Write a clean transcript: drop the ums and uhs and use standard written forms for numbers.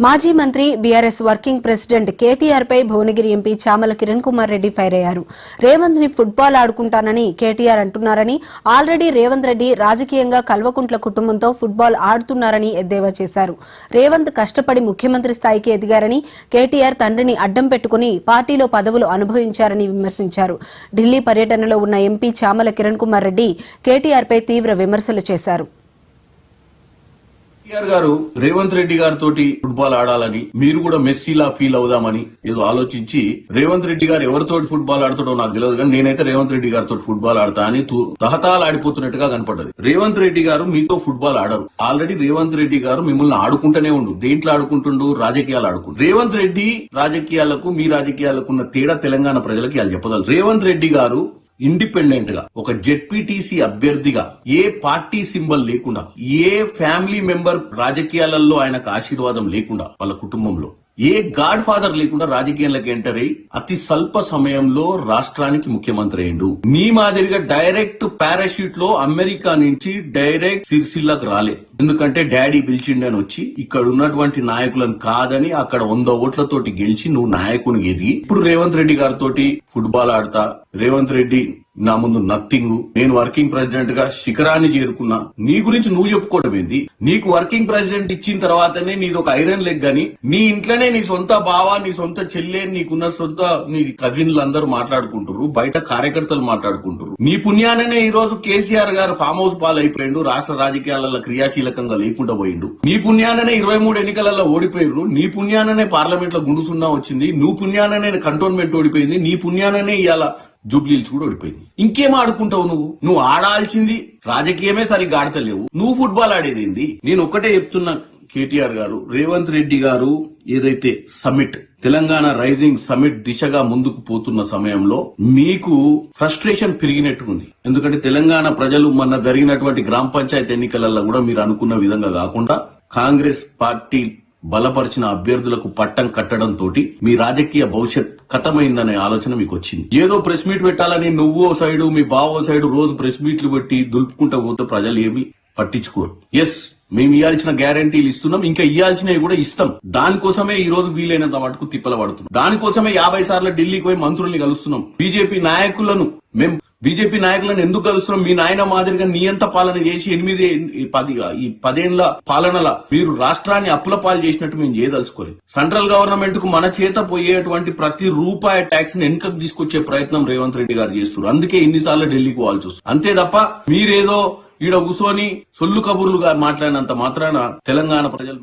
మాజీ మంత్రి BRS working president KTR పై Bhuvanagiri MP Chamala Kiran Kumar Reddy fire అయ్యారు. రేవంత్ ని ఫుట్బాల్ ఆడుకుంటానని కేటీఆర్ అంటున్నారని, ఆల్రెడీ రేవంత్ రెడ్డి రాజకీయంగా కల్వకుంట్ల కుటుంబంతో ఫుట్బాల్ ఆడుతున్నారని ఎద్దేవా చేశారు. రేవంత్ కష్టపడి ముఖ్యమంత్రి స్థాయికి ఎదిగారని, కేటీఆర్ తండ్రిని అడ్డం పెట్టుకుని పార్టీలో పదవులు అనుభవించారని విమర్శించారు. ఢిల్లీ పర్యటనలో ఉన్న ఎంపీ చామల కిరణ్ కుమార్ రెడ్డి కేటీఆర్ పై తీవ్ర విమర్శలు చేశారు. కేటీఆర్ గారు రేవంత్ రెడ్డి గారితో ఫుట్బాల్ ఆడాలని, మీరు కూడా మెస్సీలా ఫీల్ అవుదామని ఏదో ఆలోచించి, రేవంత్ రెడ్డి గారు ఎవరితో ఫుట్బాల్ ఆడతాడో నాకు తెలియదు కానీ నేనైతే రేవంత్ రెడ్డి గారితో ఫుట్బాల్ ఆడతా అని తహతాలు ఆడిపోతున్నట్టుగా కనపడ్డది. రేవంత్ రెడ్డి గారు మీతో ఫుట్బాల్ ఆడరు. ఆల్రెడీ రేవంత్ రెడ్డి గారు మిమ్మల్ని ఆడుకుంటూనే ఉండు. దేంట్లో ఆడుకుంటుండు? రాజకీయాలు ఆడుకుంటు. రేవంత్ రెడ్డి రాజకీయాలకు మీ రాజకీయాలకు ఉన్న తేడా తెలంగాణ ప్రజలకి వాళ్ళు చెప్పగలరు. రేవంత్ రెడ్డి గారు ఇండిపెండెంట్ గా ఒక జెడ్పీటీసీ అభ్యర్థిగా ఏ పార్టీ సింబల్ లేకుండా, ఏ ఫ్యామిలీ మెంబర్ రాజకీయాలలో ఆయనకు ఆశీర్వాదం లేకుండా, వాళ్ళ కుటుంబంలో ఏ గాడ్ ఫాదర్ లేకుండా రాజకీయాలకు ఎంటర్ అయ్యి అతి స్వల్ప సమయంలో రాష్ట్రానికి ముఖ్యమంత్రి అయ్యిండు. మీ మాదిరిగా డైరెక్ట్ పారాషూట్ లో అమెరికా నుంచి డైరెక్ట్ సిరిసిల్లకు రాలే. ఎందుకంటే డాడీ పిలిచిండని వచ్చి ఇక్కడ ఉన్నటువంటి నాయకులను కాదని అక్కడ 100 ఓట్లతోటి గెలిచి నువ్వు నాయకుని ఎదిగి ఇప్పుడు రేవంత్ రెడ్డి గారితో ఫుట్బాల్ ఆడతా, రేవంత్ రెడ్డి నా ముందు నథింగ్, నేను వర్కింగ్ ప్రెసిడెంట్ గా శిఖరాన్ని చేరుకున్నా, నీ గురించి నువ్వు చెప్పుకోవడం ఏంది? నీకు వర్కింగ్ ప్రెసిడెంట్ ఇచ్చిన తర్వాతనే నీది ఒక ఐరన్ లెగ్ అని నీ ఇంట్లోనే నీ సొంత బావ, నీ సొంత చెల్లె, నీకున్న సొంత నీ కజిన్లు అందరూ మాట్లాడుకుంటారు, బయట కార్యకర్తలు మాట్లాడుకుంటారు. నీ పుణ్యాననే ఈ రోజు కేసీఆర్ గారు ఫామ్ హౌస్ పాలైపోయిండు, రాష్ట్ర రాజకీయాలలో క్రియాశీలకంగా లేకుండా పోయిండు. నీ పుణ్యాననే 23 ఎన్నికలలో ఓడిపోయారు, నీ పుణ్యాననే పార్లమెంట్ లో గుండుసున్నా వచ్చింది, నువ్వు పుణ్యాననే కంటోన్మెంట్ ఓడిపోయింది, నీ పుణ్యాననే ఇవాళ జూబ్లీలు కూడా ఓడిపోయింది. ఇంకేం ఆడుకుంటావు? నువ్వు ఆడాల్సింది రాజకీయమే సరిగ్గా ఆడతలేవు, నువ్వు ఫుట్బాల్ ఆడేది. నేను ఒక్కటే చెప్తున్నా, కేటీఆర్ గారు, రేవంత్ రెడ్డి గారు ఏదైతే సమిట్, తెలంగాణ రైజింగ్ సమిట్ దిశగా ముందుకు పోతున్న సమయంలో మీకు ఫ్రస్ట్రేషన్ పెరిగినట్టుంది. ఎందుకంటే తెలంగాణ ప్రజలు మొన్న జరిగినటువంటి గ్రామ పంచాయతీ ఎన్నికలలో కూడా మీరు అనుకున్న విధంగా కాకుండా కాంగ్రెస్ పార్టీ బలపరిచిన అభ్యర్థులకు పట్టం కట్టడంతో మీ రాజకీయ భవిష్యత్ ఖతమైందనే ఆలోచన మీకు వచ్చింది. ఏదో ప్రెస్ మీట్ పెట్టాలని నువ్వో సైడు మీ బావో సైడు రోజు ప్రెస్ మీట్లు పెట్టి దులుపుకుంటూ పోతే ప్రజలు ఏమి పట్టించుకోరు. ఎస్, మేము ఇవ్వాల్సిన గ్యారంటీలు ఇస్తున్నాం, ఇంకా ఇవ్వాల్సినవి కూడా ఇస్తాం. దానికోసమే ఈ రోజు వీలైనంత మటుకు తిప్పల పడుతున్నాం. దానికోసమే 50 సార్లు ఢిల్లీకి పోయి మంత్రుల్ని కలుస్తున్నాం. బీజేపీ నాయకులను ఎందుకు కలుస్తున్నాం? మీ నాయన మాదిరిగా నియంత పాలన చేసి 10 ఏళ్ల పాలనల మీరు రాష్ట్రాన్ని అప్పుల పాలు చేసినట్టు మేము చేయదలుచుకోలేదు. సెంట్రల్ గవర్నమెంట్ కు మన చేత పోయేటువంటి ప్రతి రూపాయి ట్యాక్స్ ని వెనుకకు తీసుకొచ్చే ప్రయత్నం రేవంత్ రెడ్డి గారు చేస్తున్నారు. అందుకే ఇన్నిసార్లు ఢిల్లీకి పోవాల్సి వస్తుంది. అంతే తప్ప మీరేదో ఈడ కూసోని సొల్లు కబుర్లుగా మాట్లాడినంత మాత్రాన తెలంగాణ ప్రజలు